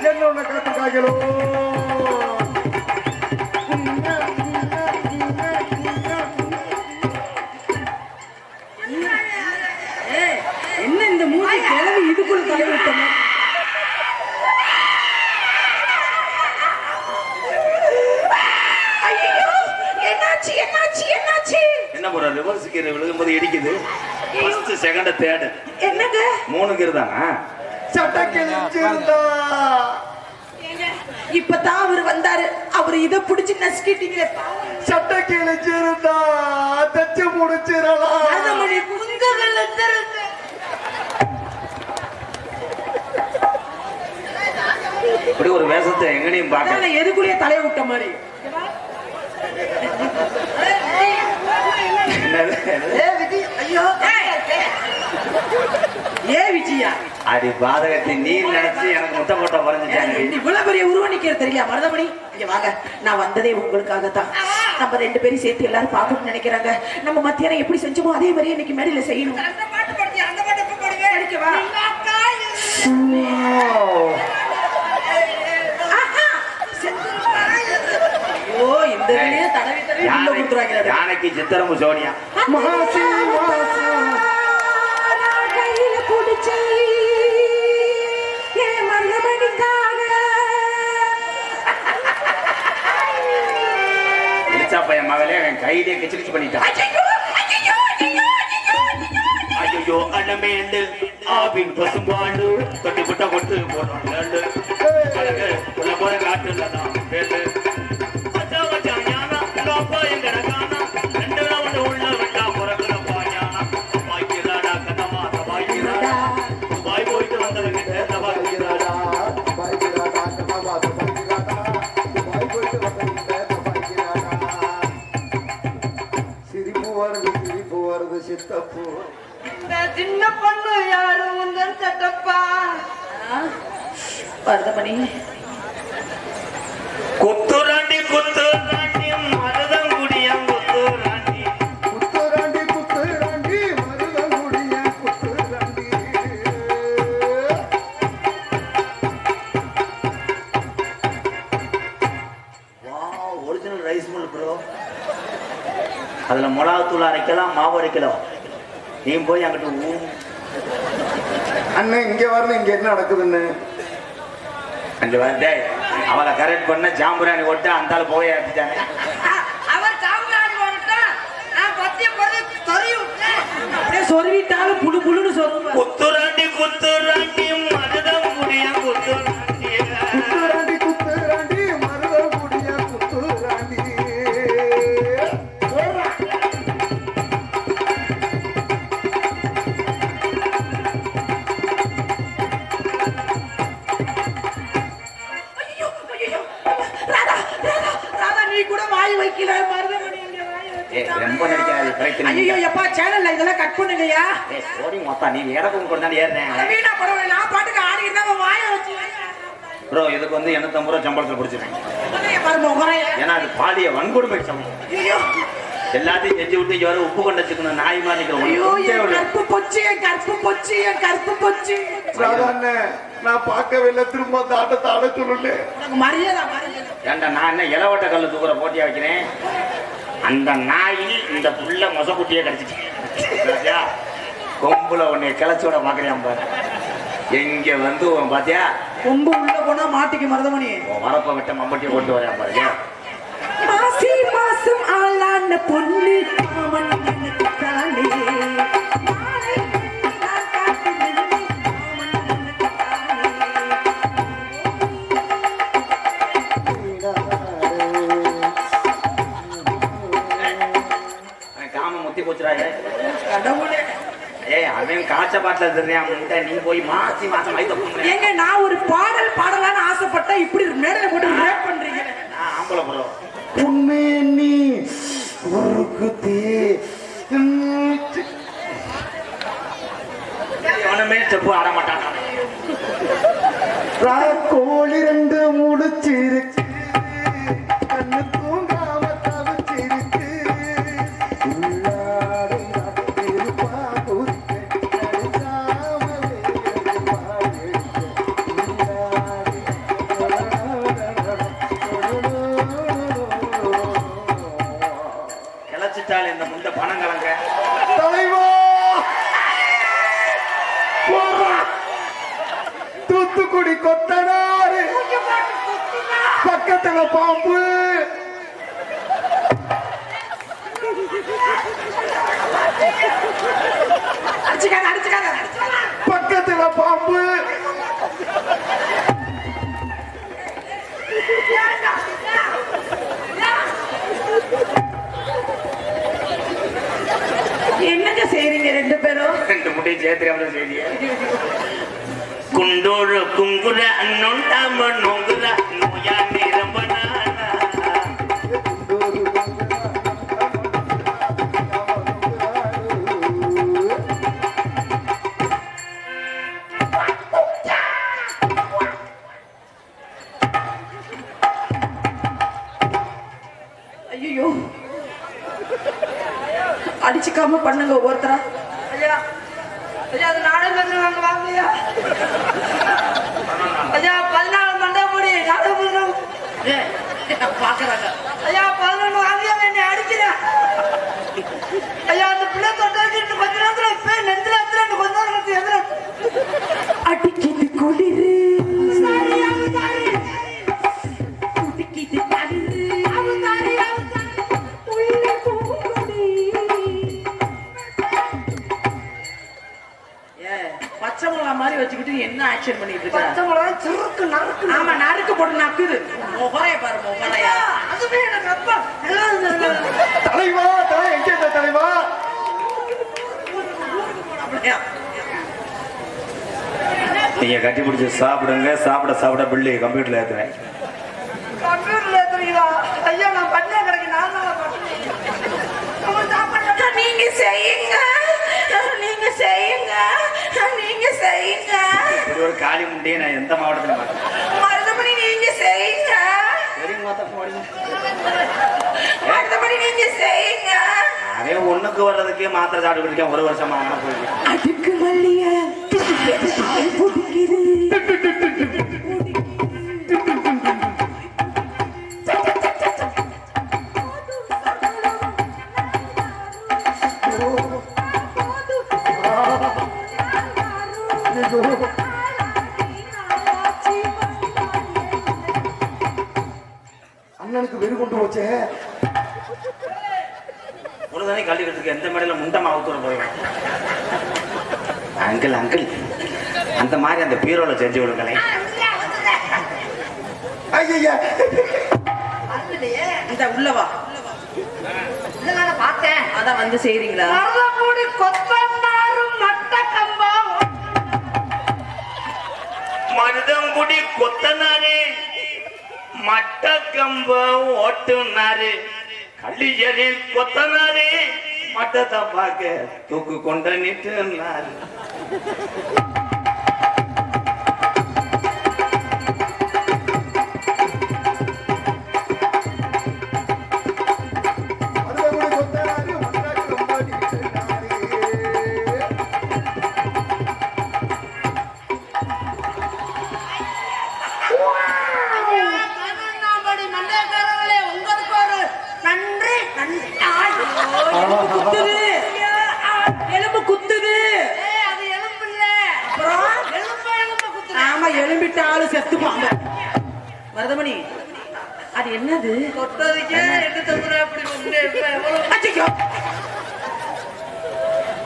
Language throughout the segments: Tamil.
என்னோட கத்துக்காங்களோ என்ன இந்த மூணு கிளவி இதுக்குள்ள தலைவிட்டன என்ன போற ரிவர்ஸ் கீரை விழுகும்போது இடிக்குது ஃபர்ஸ்ட் செகண்ட் தேர்ட் என்னங்க 3 கீரை தானா சட்ட கிழிச்சிருந்தா இப்பதான் அவர் வந்தாரு அவர் இத புடிச்சு நசுக்கிட்டீங்க சட்ட கிழிச்சிருந்தா தச்சு முடிச்சிடலாம் மணி குங்குகள் இப்படி ஒரு வேஷத்தை எங்கனையும் பார்க்க எதுக்குள்ளேயே தலைய விட்ட மாதிரி ஏ விஜயா அடி பாதகத்தை நீ நினைச்சு எனக்கு முட்டை போட்ட குறைஞ்சிட்டாங்க இவ்வளவு பெரிய உருவம் நிக்கிறது தெரியல மருதமணி இங்க வாங்க நான் வந்ததே உங்களுக்காகத்தான் நம்ம 2 பேரும் சேர்த்து எல்லாரும் பார்க்கணும்னு நினைக்கிறாங்க நம்ம மத்தியானம் எப்படி செஞ்சோமோ அதே மாதிரியே இன்னைக்கு மேடையில செய்யணும் யானைக்கு சித்திரம்பு சோனியா பையன் மகளே என் கையிலே கிச்சிரிச்சு பண்ணிட்டான் ஐயோ அண்ணமேண்டு ஆபின் பசும்பாண்டு தொட்டி புட்ட கொடுத்து போடுறாங்க போற காட்டு இல்லதான் பேரு சித்தப்பூ இந்த சின்ன பொண்ணு யாரும் உங்கள் சட்டப்பா மருதமணி குத்துராண்டி குத்துராண்டி மருதங்குடியா குத்துராண்டி குத்துராண்டி குத்துராண்டி மருதங்குடியா குத்துராண்டி wow original rice mill bro அதுல மிளகாத்தூள் அரைக்கலாம் மாவு அரைக்கலாம் நீ போய் அங்கிட்டு அண்ணன் இங்க வரணும் இங்க என்ன நடக்குதுன்னு அங்க வந்து அவளை கரெக்ட் பண்ண ஜாம்புராணி ஓட்டு அந்த ஆள் போய் ஏற்றிட்டாங்க சொருவிட்டாலும் புழு புழுன்னு சொல்லுங்க குத்துராண்டி குத்துராண்டி மருதங்குடியா குத்துராண்டி குத்துராண்டி குத்துராண்டி மருதங்குடியா குத்துராண்டி ரொம்ப நடிக்காது ஐயோ எப்பா சேனல்ல இதெல்லாம் கட் பண்ணுங்கயா ஓடி மொத்தம் நீ ஏறக்கும் கொண்டாந்து ஏறேன் வீணா பரவாயில்ல நான் பாட்டுக்கு ஆடிக்கிட்டு தான் வாய வச்சு ப்ரோ இதுக்கு வந்து 850 ரூபா சம்பளத்தில் பிடிச்சிருக்கேன் ஏன்னா அது பாலிய வன்கொடுமை சம்பளம் எல்லாத்தையும் செஞ்சு விட்டு இங்க வர உப்பு கொண்டு வச்சுக்கணும் நாய் மாதிரி கருப்பு பொச்சு கருப்பு பொச்சு கருப்பு பொச்சு நான் பார்க்கவே இல்லை திரும்ப தாட சொல்லு மரியாதை ஏன்டா நான் என்ன இலவட்ட கல்லு தூக்குற போட்டியா வைக்கிறேன் அந்த நாய் இந்த புள்ள மொசக்குட்டியே கிடைச்சிட்டு கொம்புல உன்னை கிளச்சோட பாக்குறியான் பாரு எங்க வந்து பாத்தியா கொம்பு உள்ள போனா மாட்டிக்கு மருதமணி வரப்ப விட்ட மம்பட்டியை கொண்டு வரேன் பாருங்க மாசி மாசம் ஆளான பொண்ணு காம முத்தி போச்சுறாயே அவன் காய்ச்ச பாட்டில தெரியாம நீ போய் மாசி மாசம் ஏங்க நான் ஒரு பாடல் பாடலான்னு ஆசைப்பட்டா இப்படி மேடையில போட்டு ரேப் பண்றீங்க ஆம்பளை ப்ரோ உண்மை நீ உருக்குதே எவனுமே செப்பு ஆட மாட்டான் கோழி 2 முடிச்சிருக்கு கண்ணு தூங்க அடிச்சிட்டாலே இந்த முந்த பணம் கலங்க தலைவா தூத்துக்குடி கொத்தனாரு பக்கத்துல பாம்பு பக்கத்துல பாம்பு என்னங்க செய்றீங்க ரெண்டு பேரும்? ரெண்டு முட்டையும் சேர்த்து செய்திய குண்டோடு குங்குற அண்ணொண்டாம நோங்குற நோயா நிரம்பனா ஐயோ அடிச்சுக்காம பண்ணுங்க ஒவ்வொருத்தரா. ஐயா ஐயா அது நாடகம் பண்ணுவாங்க வாங்கய்யா. ஐயா 14 மண்டபடி நாடகம் பண்ணுறோம். பாக்குறாங்க. ஐயா 11 வாங்கியா என்னை அடிக்கிறேன். ஐயா அந்த பிள்ளை தொட்டாக்கிட்டு கொஞ்ச நேரத்துல இப்ப நெஞ்சில எத்தனை கொஞ்ச நேரம் எதிர அடிக்கிது குளிரு பச்சை மிளகா மாதிரி வச்சுக்கிட்டு என்ன ஆக்ஷன் பண்ணிட்டு இருக்க? பச்சை மிளகா சுருக்கு நறுக்கு. ஆமா நறுக்கு போட்டு நக்குது. முகரைய பாரு முகரையா. அதுவே எனக்கு அப்பா தலைவா தலை எங்க இருந்த தலைவா? நீங்க கட்டி பிடிச்சி சாப்பிடுங்க. சாப்பிட சாப்பிட பில்லு கம்ப்யூட்டர்ல ஏத்துவேன். கம்ப்யூட்டர்ல ஏத்துறீங்களா? ஐயா நான் பண்ணியா கிடைக்கு நான் நீங்க செய்யுங்க நீங்க செய்யுங்க நீங்க செய்யுங்க. இப்படி ஒரு காளி முண்டையை நான் எந்த மாவட்டத்துல பார்த்தேன்? மருதமணி நீங்க செய்யுங்க. மருதமணி நீங்க செய்யுங்க. அவன் ஒண்ணுக்கு வர்றதுக்கே மாத்திரை சாப்பிட்டு இருக்கேன். ஒரு வருஷமா அவனை போய் அதுக்கு மல்லிய பிடிக்குது. அண்ணனுக்கு வெறி கொண்டு போச்சே. உனதானே கல்விக்கிறதுக்கு எந்த மேடையில முண்டமா அவுத்துற போயிடும். அங்கிள் அங்கிள் அந்த மாதிரி அந்த பீரோல செஞ்சு விடுங்களேன். ஐயா இந்த உள்ளவா பார்த்தேன். அதான் வந்து செய்றீங்களா? மருதமூடி கொத்தனாரும் மட்ட கம்பம். மருதங்குடி கொத்தனாரு மட்ட கம்ப ஓட்டுனாரு கள்ளியரி கொத்தனாரு மட்டத்தை பார்க்க தூக்கு கொண்ட நிட்டுனாரு. எலும்பு குத்துது. ஆமா எலும்பிட்ட ஆளு செத்துப்பாங்க. மருதமணி அது என்னது?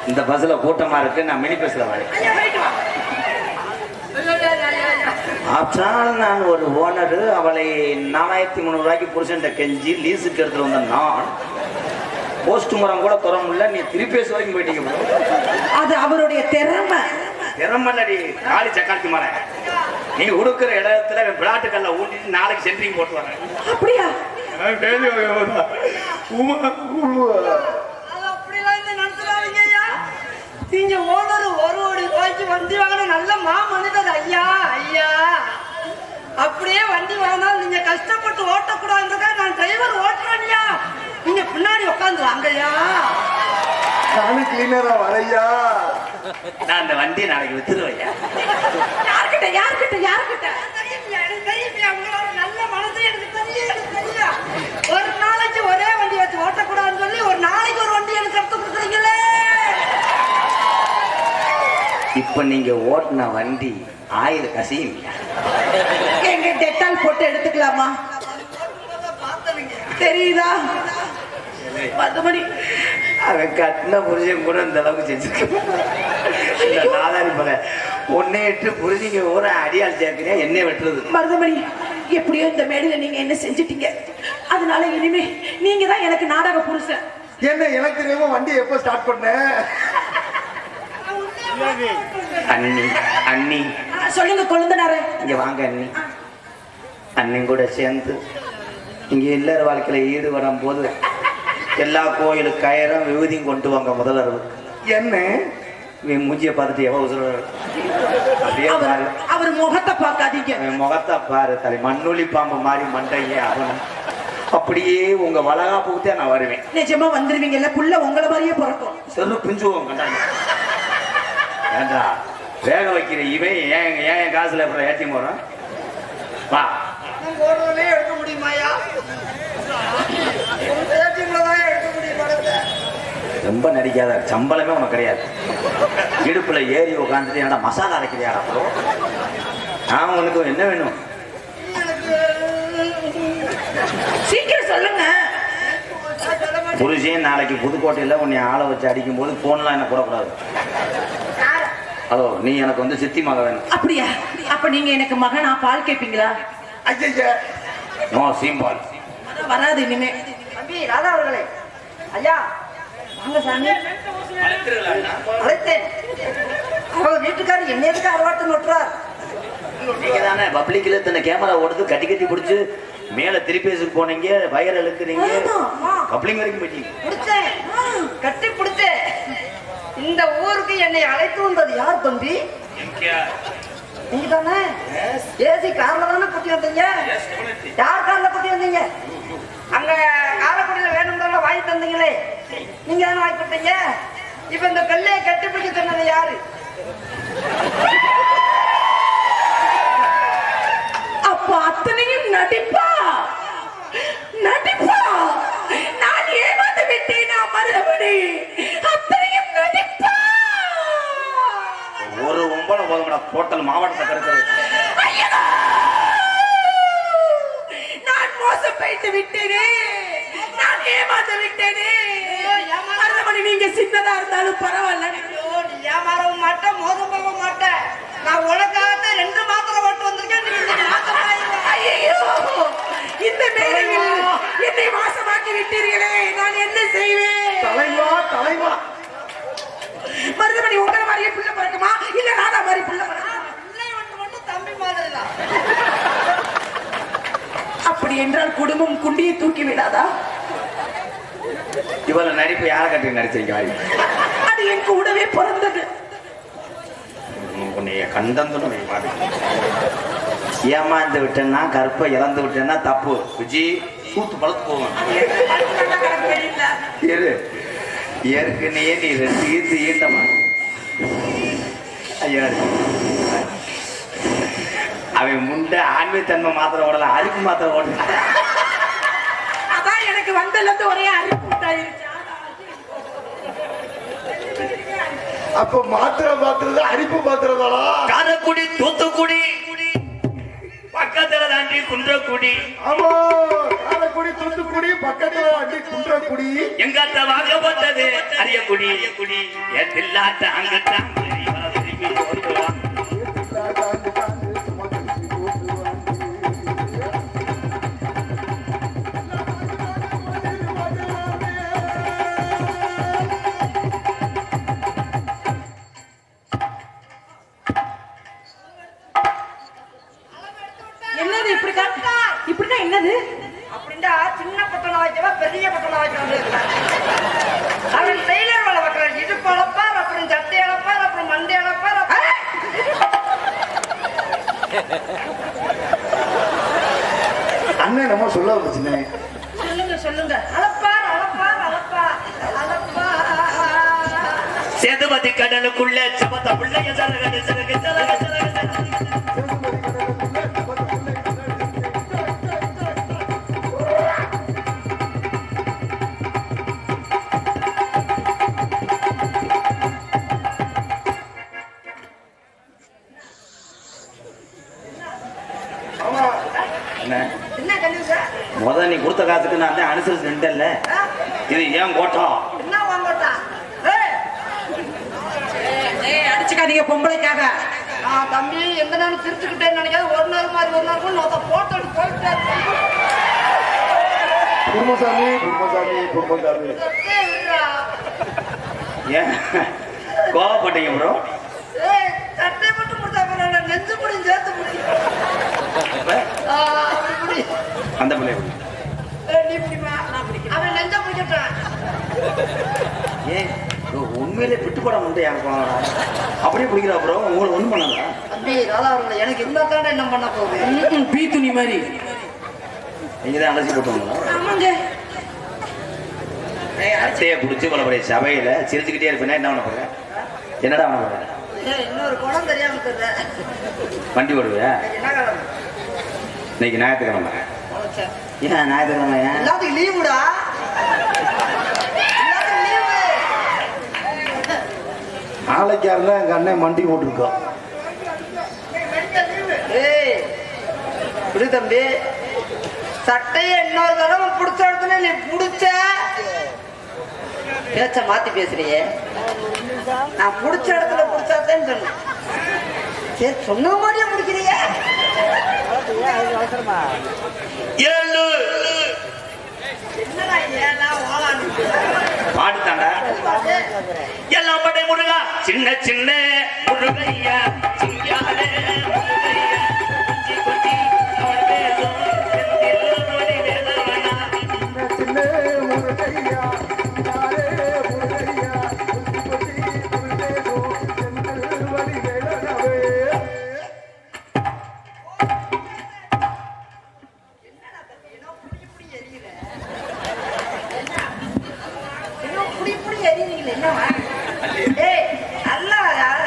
இந்த பஸ்ல கூட்டமா இருக்கு. நான் மினி பஸ்ல வரேன். நான் ஒரு ஓனரு. அவளை 4300 ரூபாய்க்கு புருஷன் கெஞ்சி லீஸுக்கு எடுத்துட்டு வந்த நான் போஸ்ட் மரம் கூட துற முடியல. நீ திருப்பேஸ் வரைக்கும் போயிட்டீங்க. அது அவருடைய திறமை. திறமல்லடி காலி சக்காத்தி மரம். நீ உடுக்கிற இடத்துல விளையாட்டுக்கல்ல ஊட்டிட்டு நாளைக்கு சென்ட்ரிங் போட்டு வரேன். அப்படியா? நீங்க ஓனர் 1 கோடி ரூபாய்க்கு வண்டி வாங்கின நல்ல மனிதர் ஐயா. ஐயா அப்படியே வண்டி வாங்கினாலும் நீங்க கஷ்டப்பட்டு ஓட்டக்கூடாதுன்றதா நான் டிரைவர் ஓட்டுறேன்யா. நீங்க பின்னாடி உட்காந்து வாங்கய்யா. நானும் கிளீனரா வரையா. நான் அந்த வண்டியை நாளைக்கு வித்துருவையா. யார்கிட்ட யார்கிட்ட யார்கிட்ட? நல்ல மனசு எனக்கு தெரியும். ஒரு நாளைக்கு ஒரே வண்டி வச்சு ஓட்டக்கூடாதுன்னு சொல்லி ஒரு நாளைக்கு இப்ப நீங்க ஓட்டுன வண்டி 1000 கசியும் எங்க டெட்டால் போட்டு எடுத்துக்கலாமா? தெரியுதா? 10 மணி அவன் கட்டின புரிஞ்சன் கூட இந்த அளவுக்கு செஞ்சிருக்க நாதாரி போல ஒன்னே இட்டு புரிஞ்சிங்க ஊர அடியால் சேர்க்கிறியா என்னை வெட்டுறது. மருதமணி, எப்படியோ இந்த மேடையில நீங்க என்ன செஞ்சிட்டீங்க. அதனால இனிமே நீங்க தான் எனக்கு நாடக புருஷன். என்ன எனக்கு தெரியாம வண்டி எப்ப ஸ்டார்ட் பண்ண? அண்ணி அண்ணி சொல்லுங்க கொழுந்தனாரே. இங்க வாங்க அண்ணி. அண்ணன் கூட சேர்ந்து இங்க எல்லார் வாழ்க்கையில ஈடுபடும் போது எல்லா கோயிலுக்கு கயிறும் விபூதியும் கொண்டு வாங்க முதல்வர். என்ன மூஞ்சிய பார்த்துட்டு எவ்வளவு சொல்றாரு அப்படியே பாரு. அவர் முகத்தை பார்க்காதீங்க. முகத்தை பாரு தலை மண்ணுளி பாம்பு மாதிரி மண்டையே ஆகணும். அப்படியே உங்க வளகாப்புக்கு நான் வருவேன். நிஜமா வந்துருவீங்கல்ல? புள்ள உங்களை மாதிரியே பிறக்கும். சொல்லு பிஞ்சுவோம் கண்டாங்க. ஏண்டா வேக வைக்கிற இவன் ஏன் ஏன் காசுல அப்புறம் ஏற்றி போறான்? வா போடுறதுலே எடுக்க முடியுமாயா? எடுக்க முடியுமா? ரொம்ப நடிக்காத. சம்பளமே உனக்கு கிடையாது. இடுப்புல ஏறி உட்காந்துட்டு என்னடா மசாலா அரைக்கிறியாடா? நான் உனக்கு என்ன வேணும்? சீக்கிரம் சொல்லுங்க. புருஷன் நாளைக்கு புதுக்கோட்டையில உன்னை ஆளை வச்சு அடிக்கும் போது போன்லாம் என்ன போடக்கூடாது. ஹலோ, நீ எனக்கு வந்து சித்தி மக வேணும். அப்படியா? அப்ப நீங்க எனக்கு மகனா பால் கேட்பீங்களா? ஐயா நோ சீம்பால் வராது இனிமே. தம்பி ராதா அவர்களே, ஐயா வாங்க சாமி. அழைத்தேன். அவங்க வீட்டுக்காரர் என்ன எதுக்கு அரவாட்டம் நோட்டுறார்? நீங்க தானே பப்ளிக்ல இந்த கேமரா ஓடுது கட்டி கட்டி பிடிச்சு மேல திருப்பி போனீங்க, வயர் இழுக்குறீங்க, கப்ளிங் வரைக்கும் போயிட்டீங்க. பிடிச்சேன், கட்டி பிடிச்சேன். இந்த ஊருக்கு என்னை அழைத்து வந்தது யார் தம்பி? நீங்க தானே? ஏசி கார்ல தானே கூட்டி வந்தீங்க? யார் கார்ல கூட்டி வந்தீங்க? அங்க காரைக்குடியில வேணும்னால வாங்கி தந்தீங்களே, நீங்க தானே வாங்கி கொடுத்தீங்க. இப்ப இந்த கல்லையை கட்டி பிடிக்க சொன்னது யாரு? அப்ப அத்தனையும் நடிப்பா நடிப்பா. நான் ஏமாந்து விட்டேனா மருதமணி? அத்தனையும் நடிப்பா. ஒரு ஒன்பது போதும் டோட்டல் மாவட்டத்தை கருக்கிறது. நான் மோசம் போயிட்டு விட்டேனே, நான் ஏமாந்து விட்டேனே. மருதமணி, நீங்க சின்னதா இருந்தாலும் பரவாயில்ல. நீ ஏமாறவும் மாட்டேன், மோசம் போக மாட்டேன். நான் உனக்காக 2 மாத்திரை ஓட்டு வந்திருக்கேன். ஐயோ, இந்த மேடையில் என்னை வாசமாக்கி விட்டீர்களே, நான் என்ன செய்வேன்? தலைவா தலைவா. மருதமணி, உங்களை மாதிரியே பிள்ளை பிறக்குமா இல்ல ராதா மாதிரி பிள்ளை பிறக்குமா? தம்பி மாதிரி தான். அப்படி என்றால் குடும்பம் குண்டியை தூக்கி விடாதா? இவ்வளவு நடிப்பு யாரை கட்டி நடிச்சிருக்க? அது என் கூடவே பிறந்தது. உன்னைய கண்டந்துன்னு ஏமாந்து விட்டேன்னா, கற்பை இறந்து விட்டேன்னா தப்பு. விஜி சூத்து பழத்து போவேன். ஏற்கனவே நீ 2 ஈத்து ஈட்டமா ஐயா. அவன் முண்டை ஆன்மீகத்தன்மை மாத்திரம் ஓடல, அரிப்பு மாத்திரம் ஓடல. அதான் எனக்கு வந்ததுல இருந்து ஒரே அரிப்பு உண்டாயிருச்சு. அப்ப மாத்திரை மாத்திரதா அரிப்பு மாத்திரதாளா? காரைக்குடி தூத்துக்குடி பக்கத்துல தாண்டி குன்றக்குடி. ஆமா, காரைக்குடி தூத்துக்குடி பக்கத்துல அடி குன்றக்குடி. எங்காத்த வாங்கப்பட்டது அரியக்குடி. என் தில்லாட்ட அங்கத்தான் என்னது இப்படி காட்டா? இப்படின்னா என்னது? அப்படின்னா சின்ன பட்டணம் வைக்கவா பெரிய பட்டணம் வைக்க? அவன் டெய்லர் வேலை வைக்கிறான். இடுப்பு அளப்பார், அப்புறம் சட்டை அளப்பார், அப்புறம் மண்டை அளப்பார். அண்ணன் நம்ம சொல்ல வந்துச்சுண்ணே. சொல்லுங்க சொல்லுங்க. அளப்பார் அளப்பார் அளப்பார் அளப்பார். சேதுபதி கடலுக்குள்ள சபத்த பிள்ளைய அடுத்து நான் தான் அனுசரிச்சு நின்றல. இது ஏன் கோட்டம்? என்ன வாங்கட்டா? அடிச்சுக்காதீங்க பொம்பளைக்காக. தம்பி எந்த நேரம் சிரிச்சுக்கிட்டேன்னு நினைக்காது. ஒரு நேரம் மாதிரி ஒரு நேரம் நான் போட்டோ எடுத்து போயிட்டே இருக்கேன். குருமசாமி குருமசாமி குருமசாமி ஏன் கோவப்பட்டீங்க ப்ரோ? சட்டை மட்டும் கொடுத்தா பரவாயில்ல, நெஞ்சு முடியும் சேர்த்து முடியும். அந்த பிள்ளை நீ பிடிமா? அவன் நெஞ்ச பிடிக்கட்டான். ஏன் உண்மையிலே விட்டு போட முடியாது அப்படியே பிடிக்கிறா ப்ரோ? உங்களுக்கு ஒண்ணும் பண்ணல தம்பி ராதாவர்களை எனக்கு இருந்தா தானே என்ன பண்ண போகுது? பீ துணி மாதிரி நீங்க தான் அலசி போட்டோங்களா? ஆமாங்க. அட்டையை பிடிச்சி கொள்ளப்படைய சபையில சிரிச்சுக்கிட்டே இருப்பேன்னா என்ன பண்ண போறேன்? என்னடா பண்ண போறேன்? இன்னொரு குணம் தெரியாம தெரியல. வண்டி ஓடுவியா? என்ன காலம்? இன்னைக்கு ஞாயிற்றுக்கிழமை. ஏன் ஞாயிற்றுக்கிழமை? எல்லாத்துக்கும் லீவுடா. நாளைக்கு யாருன்னா எங்க அண்ணன் மண்டி போட்டிருக்கோம். ஏய் புடி தம்பி, சட்டையை இன்னொரு தடவை புடிச்ச இடத்துல நீ புடிச்ச பேச்ச மாத்தி பேசுறியே. நான் புடிச்ச இடத்துல புடிச்சாத்தேன்னு சொன்னேன். சரி சொன்ன மாதிரியே முடிக்கிறிய. என்னடா ஏன்னா ஓலான்னு பாடுத்தாண்டா எல்லாம் படை முருகா சின்ன சின்ன முருகையா சிங்காலே முருகையா குச்சி குச்சி அவள் பேசும் செந்தில் மணி வேதவனா சின்ன முருகையா யாரே முருகையா குச்சி குச்சி குருதேசோ செந்தில் வடி வேலனவே.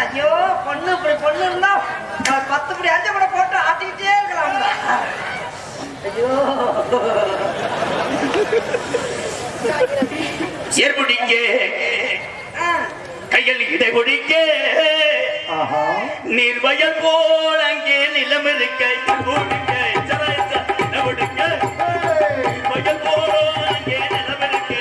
ஐயோ பொண்ணு இப்படி பொண்ணு இருந்தா 10 படி அஞ்சு கூட போட்டு ஆட்டிக்கிட்டே இருக்கலாம். ஐயோ ஏற்புடிங்க கையில் இடை ஒடிக்க நீர் வயல் போல் அங்கே நிலம் இருக்க வயல் போல் அங்கே நிலம் இருக்க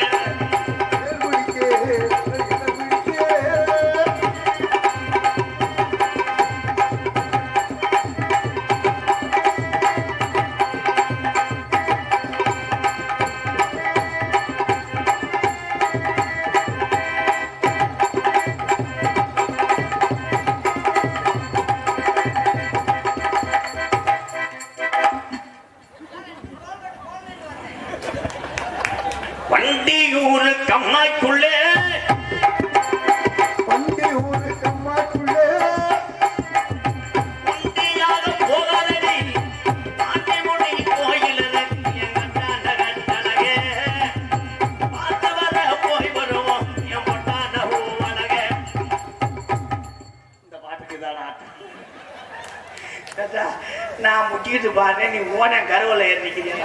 வண்டியூர் கம்மாய்க்குள்ளே வண்டியாக போகாதடி ஆண்டிமுடி கோயில் எங்கே பார்த்து வர போய் வருவோம் என் பொட்டான பூவனக. இந்த பாட்டுக்கு தான் நான் முட்டிக்கிட்டு பாரு, நீ ஓன கருவலை ஏறிக்கிறீங்க.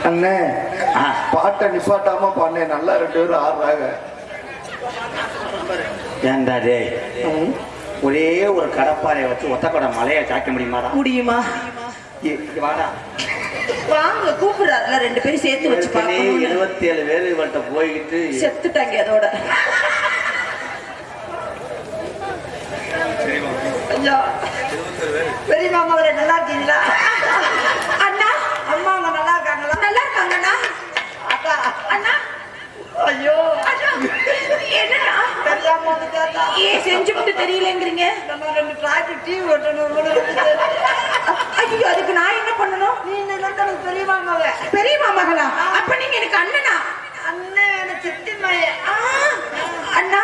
அண்ணே பாட்டை நிப்பாட்டாம பாண்ணே நல்லா 2 பேரும் ஆடுறாங்க. ஏண்டா டேய், ஒரே ஒரு கடப்பாறையை வச்சு ஒத்தக்கடை மலையை சாய்க்க முடியுமாடா? முடியுமா? வாடா வாங்க கூப்பிடுறாருல 2 பேரும் சேர்த்து வச்சு பாக்கணும். 27 பேர் இவள்கிட்ட போய்கிட்டு செத்துட்டாங்க அதோட. ஐயா பெரிய மாமாவரை நல்லா இருக்கீங்களா? அண்ணா அம்மா அவங்க நல்லா இருக்காங்களா? நல்லா இருக்காங்கண்ணா. அக்கா அண்ணா ஐயோ என்னண்ணா தெரியாம வந்து கேட்டா ஏன் செஞ்சு மட்டும் தெரியலங்கிறீங்க? நம்ம 2 டிராக்டர் டிவி ஓட்டணும். ஐயோ அதுக்கு நான் என்ன பண்ணணும்? நீ எனக்கு பெரிய மாமாவ. பெரிய மாமகளா? அப்ப நீங்க எனக்கு அண்ணனா? அண்ணன் எனக்கு சித்தி மாய. அண்ணா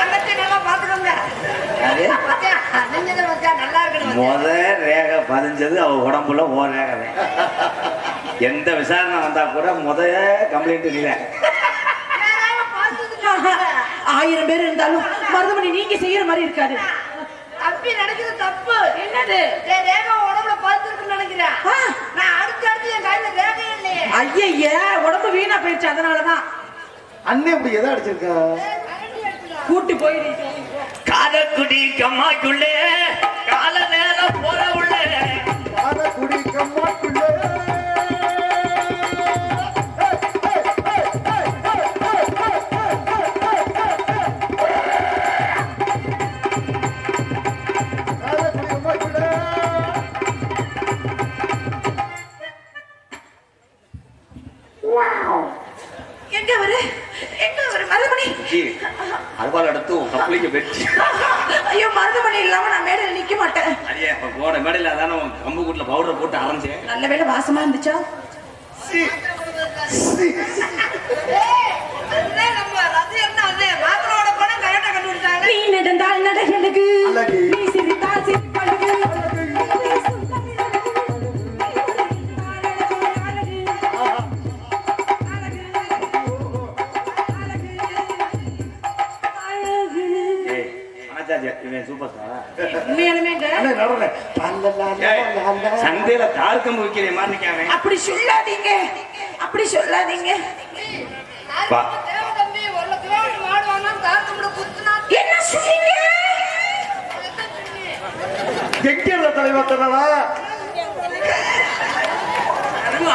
அண்ணத்தை நல்லா பாத்துக்கோங்க. நீங்க நல்லா இருக்கணும். முத ரேகை பதிஞ்சது அவ உடம்புல ஓ ரேகை. எந்த விசாரணை வந்தா கூட முத கம்ப்ளைண்ட் இல்லை. 1000 பேர் இருந்தாலும் மருதமணி நீங்க செய்யற மாதிரி இருக்காது. தப்பி நடக்குது தப்பு. என்னது? ரேகை உடம்புல பார்த்துருக்குன்னு நினைக்கிறேன். நான் அடுத்து என் கையில ரேகை இல்லையே. ஐய உடம்பு வீணா போயிடுச்சு. அதனாலதான் அண்ணே இப்படி எதை அடிச்சிருக்கா? கூட்டி போயிடுச்சு. காதல் காரக்குடி கம்மாக்குள்ளே கால நேரம் போற உள்ள காரக்குடி கம்மாக்குள்ளே அறுவாள் எடுத்து கப்பலிக்கு வெட்டி ஐயோ மருதுமணி இல்லாம நான் மேடையில் நிக்க மாட்டேன். அடியே போன மேடையில் அதான கம்பு கூட்டில் பவுடர் போட்டு அரைஞ்சேன். நல்ல வேளை வாசமா இருந்துச்சா? நீ நடந்தால் நடகு நீ சிரித்தால் சிரிப்பழகு சந்தையில கார் கம்பு வைக்கிற மாதிரி நிக்காம அப்படி சொல்லாதீங்க, அப்படி சொல்லாதீங்க. என்ன சொன்னீங்க? எங்க தலைவர் தரவா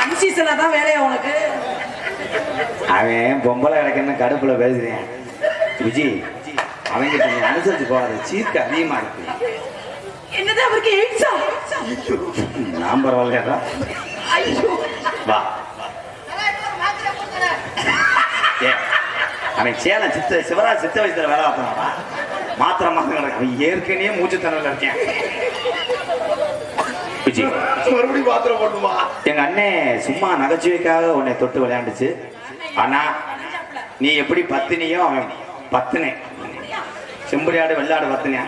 அன்சீசனா தான் வேலையா உனக்கு? அவன் பொம்பளை கிடக்குன்னு கடுப்புல பேசுறேன். விஜி அவங்க அனுசரிச்சு போகாது, சீர்க்கு அதிகமா இருக்கு. என்னது அவருக்கு எய்ட்ஸா? நான் பரவாயில்லையா? வா அவன் சேலம் சித்த சிவராஜ் சித்த வயசுல வேலை பார்க்கணும்டா. மாத்திர மாத்திரம் கிடக்கு. அவன் ஏற்கனவே மூச்சு திணறல இருக்கேன். விஜய் மறுபடியும் பாத்திரம் போட்டுமா? எங்க அண்ணே சும்மா நகைச்சுவைக்காக உன்னை தொட்டு விளையாண்டுச்சு. ஆனா நீ எப்படி பத்தினியோ அவன் பத்தினே. செம்படியாடு வெள்ளாடு பத்தினியா?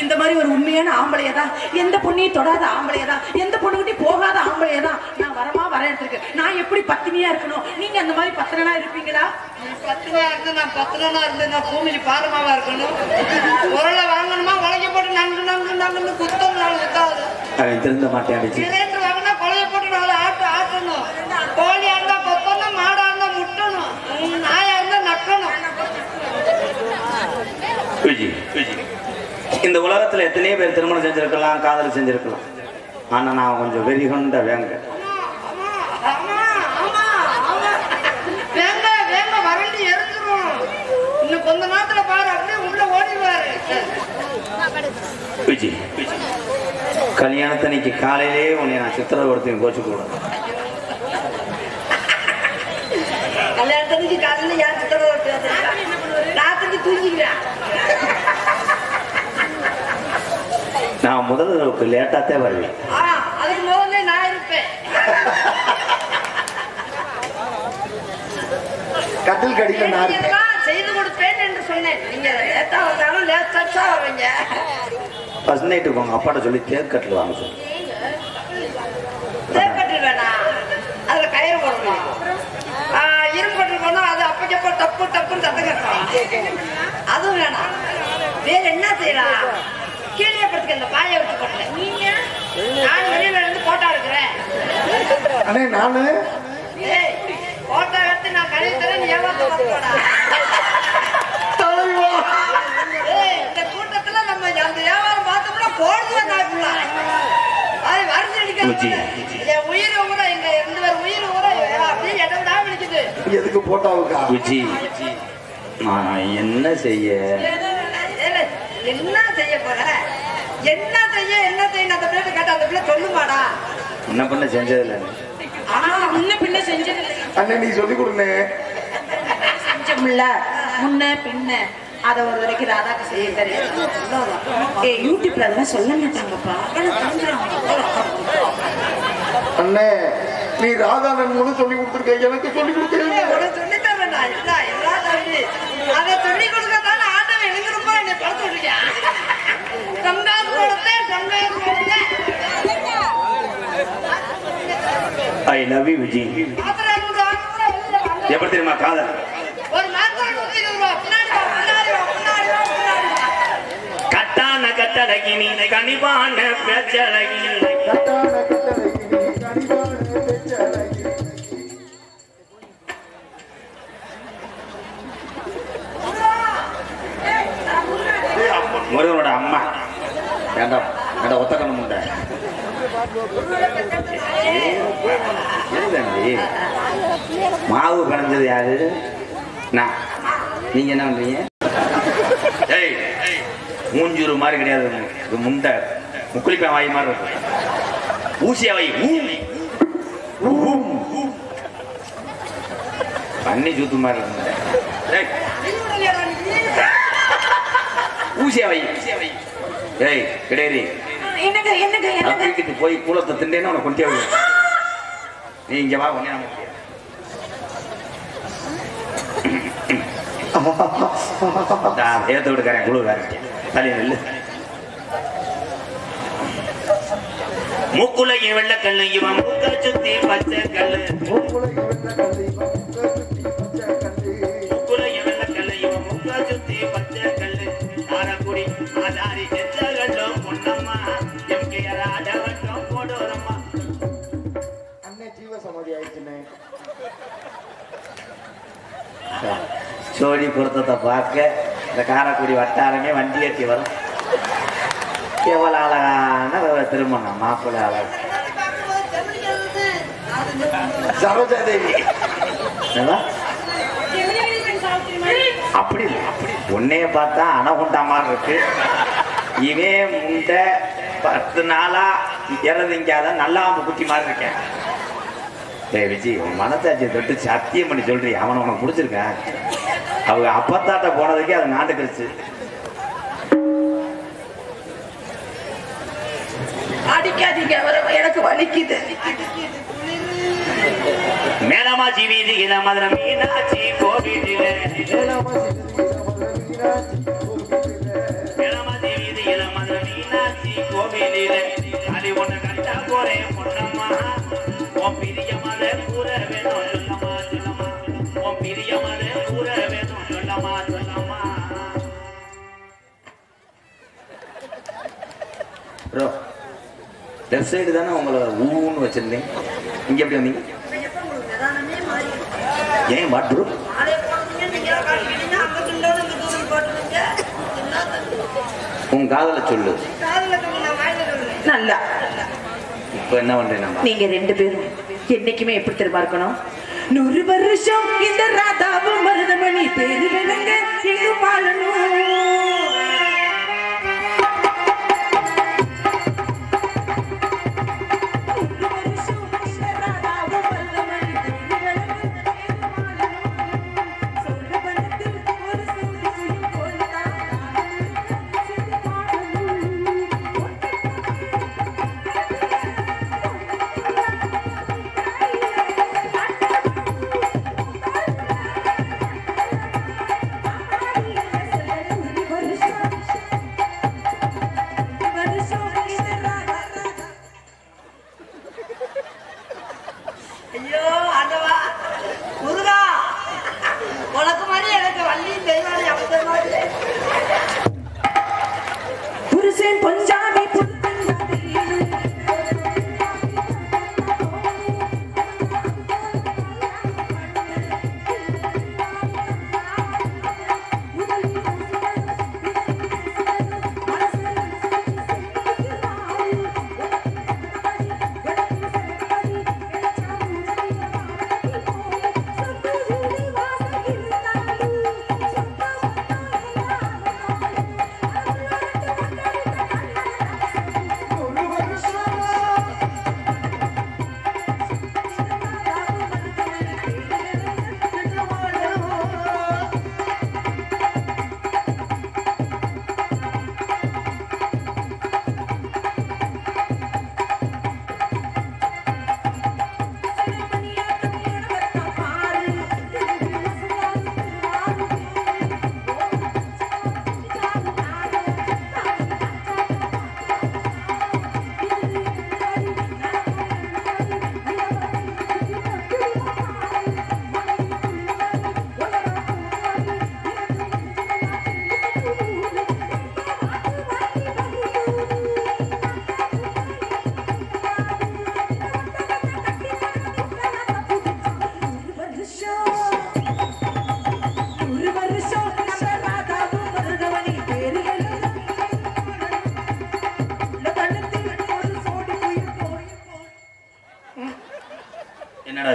இந்த மாதிரி ஒரு உண்மையான ஆம்பளையதான், எந்த பொண்ணையும் தொடாத ஆம்பளையதான், எந்த பொண்ணுகிட்டையும் போகாத ஆம்பளையதான் நான் வரமா வர எடுத்திருக்கேன். நான் எப்படி பத்தினியா இருக்கணும்? நீங்க அந்த மாதிரி பத்திரனா இருப்பீங்களா? பத்திரனா இருந்து நான் பத்திரனா இருந்து நான் பூமியில பாரமாவா இருக்கணும். உரலை வாங்கணுமா உலகை போட்டு நங்கு நங்கு நங்குன்னு குத்தம் நாள் குத்தாது. அவன் திருந்த மாட்டேன். சிலிண்டர் வாங்கினா கொலைய போட்டு நாலு ஆட்டு ஆட்டணும். கோழியா இருந்தா கொத்தணும், மாடா இருந்தா முட்டணும், நாயா இருந்தா நட்டணும். இந்த உலகத்துல எத்தனையோ பேர் திருமணம் செஞ்சிருக்கலாம், காதல் செஞ்சிருக்கலாம். ஆனா நான் கொஞ்சம் வெறி கொண்ட வேங்க. வேங்க வேங்க வறண்டி எரிஞ்சிரும். இன்னும் கொஞ்ச நேரத்துல பாரு அப்படியே உள்ள ஓடிடுவாரு. விஜி கல்யாணத்தன்னைக்கு காலையிலே உன்னை நான் சித்திரவதத்தையும் கோச்சு கூடாது. கல்யாணத்தன்னைக்கு காலையில யார் சித்திரவதை? ராத்திரிக்கு தூங்கிக்கிறேன். நான் முதல் லேட்டாத்தே வருவேன். அதுக்கு முதல்ல நான் இருப்பேன். கட்டில் கடியில நான் செய்து கொடுப்பேன் என்று சொன்னேன். நீங்க லேட்டா வந்தாலும் லேட்டா வரீங்க. ஃபர்ஸ்ட் நைட்டுக்கு உங்க அப்பாட்ட சொல்லி தேக்கட்டில் வாங்க சொல்லி. தேக்கட்டில் வேணாம், அதுல கயிறு போடணும். இரும்பு கட்டில் போனா அது அப்பக்கப்போ டப்பு டப்புன்னு சத்தம் கட்டணும். அதுவும் வேணாம். வேற என்ன செய்யலாம்? கீழே படுத்துக்க இந்த பாயை வச்சு போட்டேன். நீங்க நான் வெளியில இருந்து போட்டா இருக்கிறேன். அண்ணே நானு போட்டா எடுத்து நான் கழுவி தரேன். நீ ஏமாத்த போடா. இந்த கூட்டத்துல நம்ம அந்த வியாபாரம் பார்த்தோம்னா போடுவா நாக்குள்ள அது வரிசை அடிக்க. என் உயிரை கூட எங்க ரெண்டு பேர் உயிரை கூட அப்படியே இடம் தான் விழிக்குது. எதுக்கு போட்டாவுக்கா? விஜி நான் என்ன செய்ய என்ன செய்ய போற? என்ன செய்ய அந்த பிள்ளை கேட்ட அந்த பிள்ளை சொல்லுமாடா? என்ன பண்ண செஞ்சதில்ல. ஆனா முன்ன பின்ன செஞ்சது அண்ணே நீ சொல்லி கொடுங்க. செஞ்சோம்ல முன்ன பின்ன அத ஒரு வரைக்கும் ராதாக்கு செய்ய தெரியும். யூடியூப்ல அதெல்லாம் சொல்ல மாட்டாங்கப்பா. அண்ணே நீ ராதானன் மூலம் சொல்லி கொடுத்துருக்க, எனக்கு சொல்லி கொடுக்க சொல்லி தரேன். அதை சொல்லி கொடுக்கறதால ஆண்டவன் எழுந்திருப்பா என்னை படுத்து விட்டுருக்கேன். I love you Viji. எப்படி தெரியுமா காதல்? கட்டான கட்டழகி நீ கனிவான பேச்சழகி. முருகனோட அம்மா வேண்டாம் வேண்டாம் ஒத்தக்கணும் உண்ட மாவு பிணைஞ்சது யாரு நான் நீங்க என்ன பண்றீங்க ஏய் மூஞ்சூறு மாதிரி கிடையாது இது முண்டை முக்குளிப்பேன் வாய் மாதிரி இருக்கு ஊசியா வை பண்ணி சூத்து மாதிரி இருக்கு ஊசியா வை ஏய் கிடையாது என்னங்க என்னங்க என்னங்க போய் கூலத்தை திண்டேன்னு உனக்கு கொண்டே வை நீ இங்க வா ஒன்னே நம்ம ஏத்த விடுக்காரன் குழுக்காரன் தலை நெல்லு மூக்குலகி வெள்ளக்கல்லு இவன் மூக்க சுத்தி பச்சை கல்லு மூக்குலகி வெள்ளக்கல்லு இவன் மூக்க சுத்தி பச்சை கல்லு ஆரக்குடி ஆதாரி செத்த கல்லும் பொன்னம்மா எம்கேஆர் ஆடவட்டம் போடுறம்மா அண்ணே ஜீவ சமாதி ஆயிடுச்சுண்ணே சோழி பொருத்தத்தை பார்க்க இந்த காரைக்குடி வட்டாரமே வண்டி ஏற்றி வரும் எவ்வளோ அழகான திருமணம் மாப்பிள்ளை அழகு சரோஜாதேவி அப்படி இல்லை அப்படி உன்னைய பார்த்தா அணகுண்டா மாதிரி இருக்கு இவன் முண்டை 10 நாளா இறதிங்காத நல்லா குட்டி மாதிரி இருக்கேன் ஏய் விஜய் உன் மனசாட்சியை தொட்டு சத்தியம் பண்ணி சொல்றீ அவனை உனக்கு பிடிச்சிருக்கேன் அவங்க அப்பத்தாட்ட போனதுக்கே அது நாட்டுக்கிடுச்சு அடிக்காதீங்க எனக்கு வலிக்குது மேலமா ஜீவிதி இள மதுர மீனாட்சி கோவிலிலே மேலமா ஜீவிதி இள மதுர மீனாட்சி கோவிலிலே அடி ஒண்ணு கட்டா போறேன் பொன்னம்மா உன் பிரிய மத கூற வேணும் சொல்லம்மா சொல்லம்மா உன் பிரிய மத கூற வேணும் சொல்லம்மா சொல்லம்மா ப்ரோ லெஃப்ட் சைடு தானே உங்களை ஊன்னு வச்சிருந்தேன் இங்க எப்படி வந்தீங்க ஏன் வாட் ப்ரோ உன் காதல சொல்லு நல்லா இப்ப என்ன பண்றேன் நீங்க 2 பேரும் என்னைக்குமே எப்படி தெரியுமா இருக்கணும் 100 வருஷம் இந்த ராதாவும் மருதமணி பேரு விளங்க எங்க வாழணும்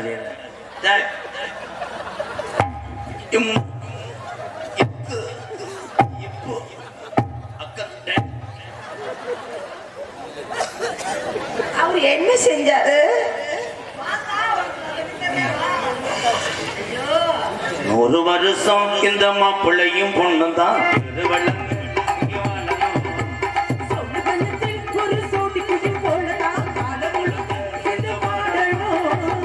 செய்யுற டேய். அவர் என்ன செஞ்சாரு? ஒரு வருஷம் இந்த மாப்பிள்ளையும் பொண்ணும் தான் ஒரு சோடி குடி போலதான் காலம் முழுக்க வாழணும்.